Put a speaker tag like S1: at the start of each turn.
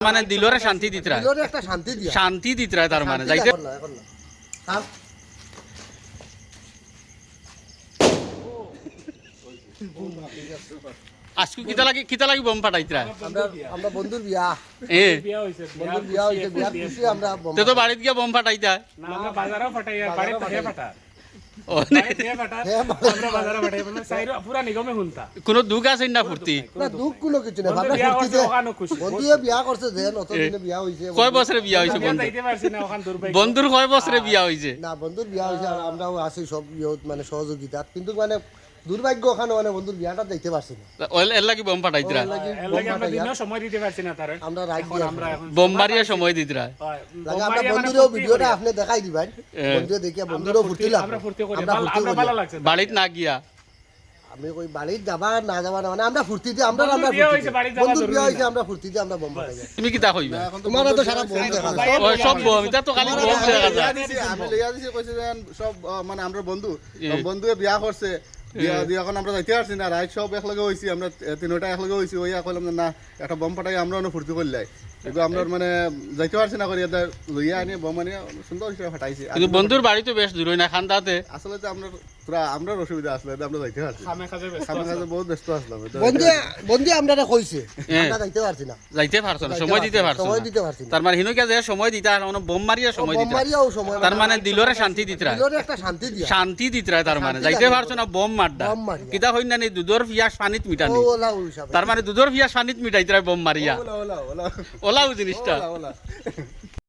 S1: মানে দিলরে শান্তি দিতরা
S2: দিলরে একটা শান্তি দিয়া
S1: শান্তি দিতরা তার মানে যাইতে
S2: এখন না থাম
S1: আজকু কিতা লাগি বম ফাটাইতরা
S2: আমরা আমরা বন্ধুর বিয়া
S1: এ
S2: বন্ধুর বিয়া হইছে বিয়া খুশি আমরা বোম
S1: তে তো বাড়িত গিয়া বম ফাটাইতা
S3: না আমরা বাজারও ফাটাই আর বাড়িতে থেকে ফাটা
S1: ও
S3: বাড়িতে থেকে ফাটা আমরা বাজারে ফাটাই মানে সাইরো পুরা নিগমে হুনতা
S1: কোনো দুঃখ আছে না ফুর্তি
S2: না দুঃখ কোনো কিছু না আমরা
S3: বিয়া
S2: ফুর্তিতে
S3: করছে ওখানে খুশি
S2: বন্ধুয়ে বিয়া করছে যে নতুন বিয়া হইছে
S1: কয় বছরে বিয়া হইছে
S3: বিয়া
S1: বন্ধু
S3: যাইতে পারছি না ওখানে দুর্ভাগ্য
S1: বন্ধুর কয় বছরে বিয়া হইছে
S2: না বন্ধুর বিয়া হইছে আর আমরাও আছি সব মানে সহযোগিতা কিন্তু মানে দুর্ভাগ্য ওখানে মানে বন্ধুর বিয়াটা দেখতে পারছি না
S1: এর লাগি বম ফাটাইতরা
S3: এর লাগি আমরা দিনও সময় দিতে পারছি না তার
S2: আমরা রাত
S3: এখন আমরা এখন
S1: বম মারিয়া সময় দিতরা
S2: লাগে আমরা বন্ধুরেও ভিডিওটা আপনি দেখাই দিবেন বন্ধুরে দেখিয়া বন্ধুরেও ফুর্তি লাগবে
S3: আমরা ফুর্তি করি
S2: আমরা ফুর্তি
S3: আমরা
S2: করি।
S3: ভালো লাগছে
S1: বাড়িত না গিয়া
S2: আমি কই বাড়িতে যাবা না যাবা না মানে আমরা ফুর্তিতে আমরা
S3: বন্ধুর
S2: আমরা
S3: বিয়া হইছে, বাড়িতে যাওয়া
S2: বন্ধুর বিয়া
S3: জরুরি
S2: হইছে আমরা ফুর্তিতে আমরা বোম ফাটাই
S1: তুমি কিতা কইবা
S2: তোমার তো সারা বোম দেখা যায়
S1: ও সব বম এটা তো খালি বম দেখা যায়
S4: আমি লইয়া দিছি কইছে যে সব মানে আমরা বন্ধু বন্ধুয়ে বিয়া করছে বিয়া দিয়ে এখন আমরা যাইতে পারছি না রাইট সব একলগে হইছি আমরা তিনটা একলগে হইছি ওইয়া কইলাম যে না একটা বম ফাটাই আমরা ফুর্তি করলাই এগুলো আমরা মানে যাইতে পারছি না করি লইয়া আনি বম আনি সুন্দর হিসেবে ফাটাইছি
S1: কিন্তু বন্ধুর বাড়ি তো বেশ দূরই না খান্দাতে
S4: আসলে তো আমরা পুরা আমরা অসুবিধা আসলে আমরা যাইতে পারছি
S3: খামে খাজে ব্যস্ত
S4: সামনে কাছে বহুত ব্যস্ত আসলাম
S2: বন্ধু আমরা কইছে
S1: হ্যাঁ।
S2: আমরা যাইতে পারছি না
S1: যাইতে পারছো না সময় দিতে পারছো
S2: সময়
S1: না।
S2: দিতে পারছি না
S1: তার মানে হিনুকে যে সময় দিতা আর বোম মারিয়া সময়
S2: বোম
S1: দিতা
S2: মারিয়াও সময়
S1: তার মানে দিলরে শান্তি দিতরা
S2: দিলরে একটা শান্তি দিয়া
S1: শান্তি দিতরা তার মানে
S2: শান্তি
S1: যাইতে
S2: লাগে।
S1: পারছো না বোম মারডা
S2: বম মারিয়া।
S1: কিতা হইন না নি দুধর পিয়াস পানিত মিটানি
S2: ওলা হিসাবে
S1: তার মানে দুধর পিয়াস পানিত মিটাইতরা বোম মারিয়া
S4: ওলা ওলা ওলা
S1: ওলাও জিনিসটা
S4: ওলা